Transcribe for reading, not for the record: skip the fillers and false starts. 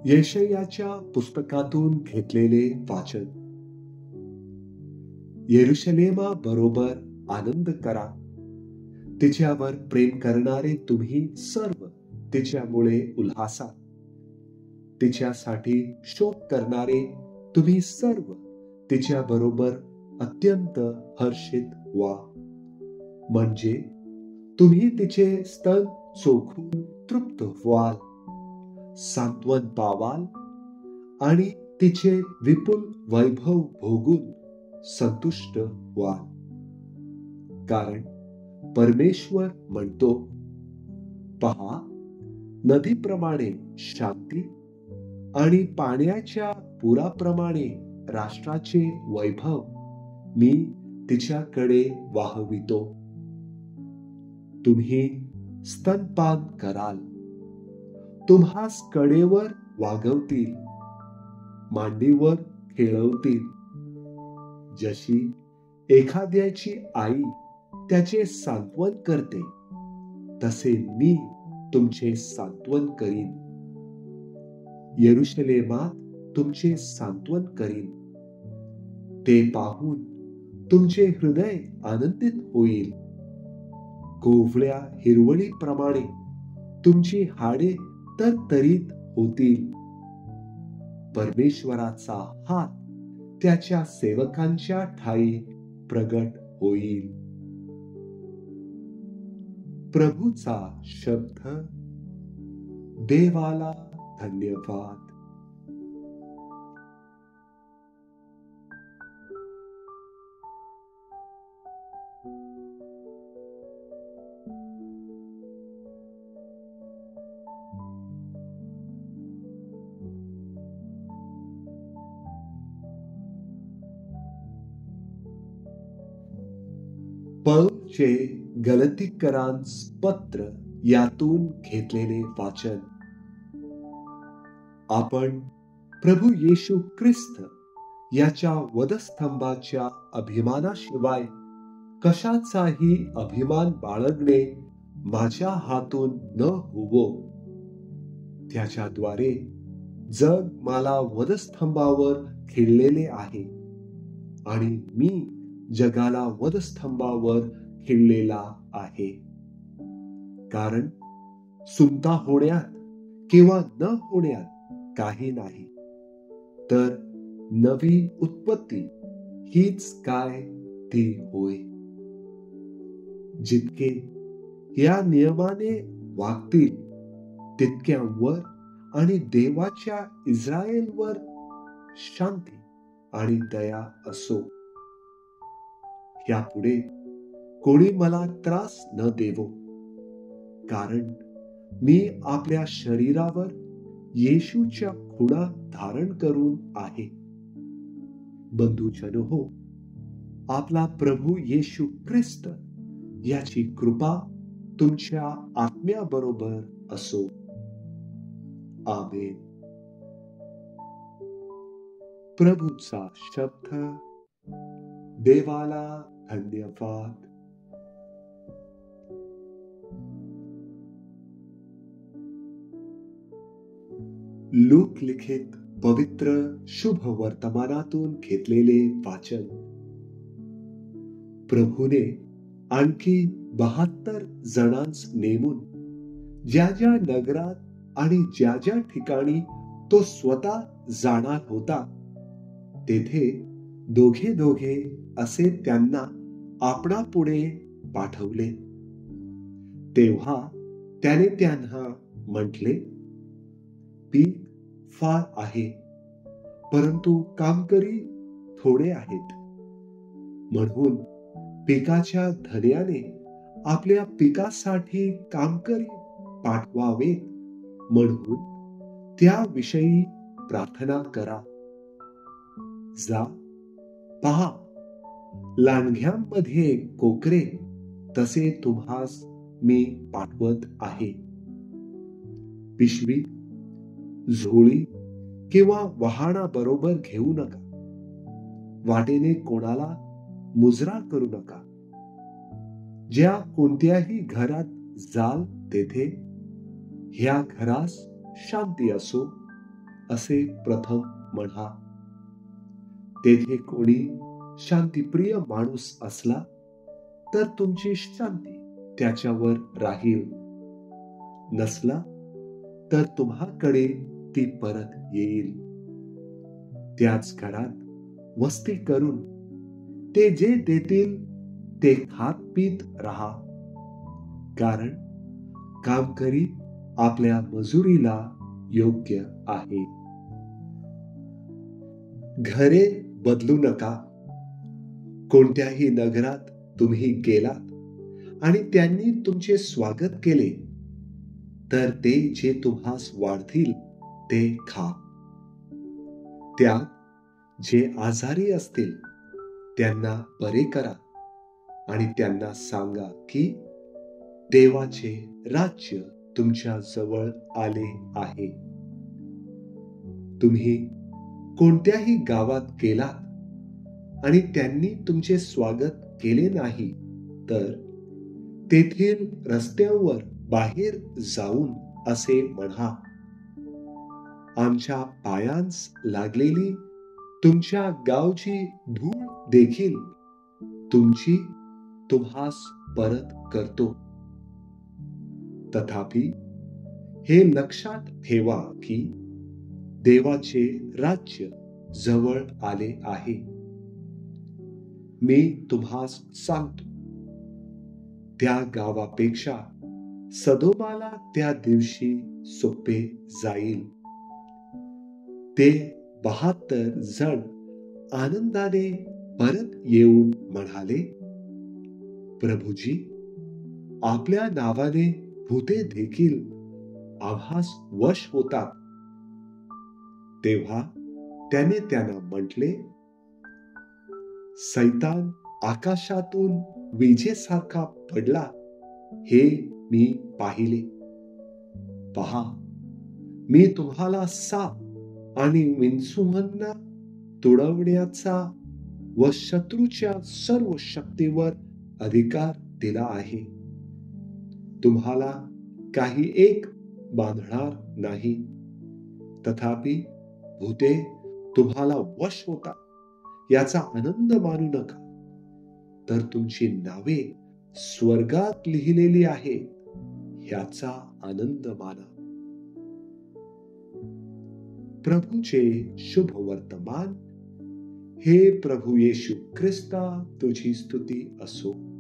यशायाच्या पुस्तकातून घेतलेले वाचन. यरुशलेमा बरोबर आनंद करा, तिच्यावर प्रेम करणारे तुम्ही सर्व तिच्यामुळे उल्हासा. तिच्यासाठी शोक करणारे तुम्ही सर्व तिच्या बरोबर अत्यंत हर्षित व्हा. म्हणजे तुम्ही तिचे स्तन चोखून तृप्त व्हाल, सांत्वन पावाल आणि तिचे विपुल वैभव भोगून संतुष्ट व्हाल. कारण परमेश्वर म्हणतो, पहा, नदीप्रमाणे शांती आणि पाण्याच्या पुराप्रमाणे राष्ट्राचे वैभव मी तिच्याकडे वाहवितो. तुम्ही स्तनपान कराल, तुम्हास कडेवर वागवतील, मांडीवर खेळवतील. जशी एखाद्याची आई त्याचे सांत्वन करते, तसे मी तुमचे सांत्वन करीन. यरुशलेमात तुमचे सांत्वन करीन. ते पाहून तुमचे हृदय आनंदित होईल. कोवळ्या हिरवळीप्रमाणे तुमची हाडे तरतरीत होतील. परमेश्वराचा हात त्याच्या सेवकांच्या ठायी प्रगट होईल. प्रभूचा शब्द. देवाला धन्यवाद. पौलचे गलतीकरांस पत्र यातून घेतलेले वाचन. आपण प्रभू येशू ख्रिस्त याच्या वधस्तंभाच्या अभिमानाशिवाय कशाचाही अभिमान बाळगणे माझ्या हातून न होवो. त्याच्याद्वारे जग मला वधस्तंभावर खिळलेले आहे आणि मी जगाला वधस्तंभावर खिळलेला आहे. कारण सुमता होण्यात किंवा न होण्यात काही नाही, तर नवी उत्पत्ती हीच काय ती होय. जितके या नियमाने वागतील तितक्यांवर आणि देवाच्या इस्रायेलवर शांती आणि दया असो. यापुढे कोणी मला त्रास न देवो, कारण मी आपल्या शरीरावर येशूच्या खुणा धारण करून आहे. बंधूजन हो, आपला प्रभू येशू ख्रिस्त याची कृपा तुमच्या आत्म्याबरोबर असो. आमेन. प्रभूचा शब्द. देवाला धन्यवाद. लूक लिखित पवित्र शुभ वर्तमानातून घेतलेले वाचन. प्रभूने आणखी 72 जणांस नेमून ज्या ज्या नगरात आणि ज्या ज्या ठिकाणी तो स्वतः जाणार होता, तेथे दोघे दोघे असे त्यांना आपणापुढे पाठवले. तेव्हा त्याने त्यांना म्हटले, पीक फार आहे, परंतु कामकरी थोडे आहेत. म्हणून पिकाच्या धन्याने आपल्या पिकासाठी कामकरी पाठवावे म्हणून त्याविषयी प्रार्थना करा. जा, पहा, लांडग्यांमध्ये कोकरे तसे तुम्हास मी पाठवत आहे. पिशवी, झोळी किंवा वाहना बरोबर घेऊ नका. वाटेने कोणाला मुजरा करू नका. ज्या कोणत्याही घरात जाल तेथे ह्या घरास शांती असो असे प्रथम म्हणा. तेथे कोणी शांतीप्रिय माणूस असला तर तुमची शांती त्याच्यावर राहील, नसला तर तुम्हाकडे ती परत येईल. त्याच घरात वस्ती करून ते जे देतील ते खात पीत राहा, कारण कामकरी आपल्या मजुरीला योग्य आहे. घरे बदलू नका. कोणत्याही नगरात तुम्ही गेलात आणि त्यांनी तुमचे स्वागत केले तर ते जे तुम्हास वाढतील ते खा. त्यात जे आजारी असतील त्यांना बरे करा आणि त्यांना सांगा की देवाचे राज्य तुमच्या जवळ आले आहे. तुम्ही कोणत्याही गावात गेलात आणि त्यांनी तुमचे स्वागत केले नाही तर तेथील रस्त्यावर बाहेर जाऊन असे म्हणा, आमच्या पायांस लागलेली तुमच्या गावची धूळ देखील तुमची तुम्हास परत करतो. तथापि हे लक्षात ठेवा की देवाचे राज्य जवळ आले आहे. मी तुम्हास सांगतो, त्या गावापेक्षा सदोमाला त्या दिवशी सोपे जाईल. ते 72 जण आनंदाने परत येऊन म्हणाले, प्रभूजी, आपल्या नावाने भूते देखील आम्हास वश होतात. तेव्हा त्याने त्यांना म्हटले, सैतान आकाशातून विजेसारखा पडला हे मी पाहिले. पहा, मी तुम्हाला साप आणि विंचूंना तुडवण्याचा व शत्रूच्या सर्व शक्तीवर अधिकार दिला आहे. तुम्हाला काही एक बांधणार नाही. तथापि भूते तुम्हाला वश होतात याचा आनंद मानू नका, तर तुमची नावे स्वर्गात लिहिलेली आहेत याचा आनंद माना. प्रभूचे शुभ वर्तमान. हे प्रभू येशू ख्रिस्ता, तुझी स्तुती असो.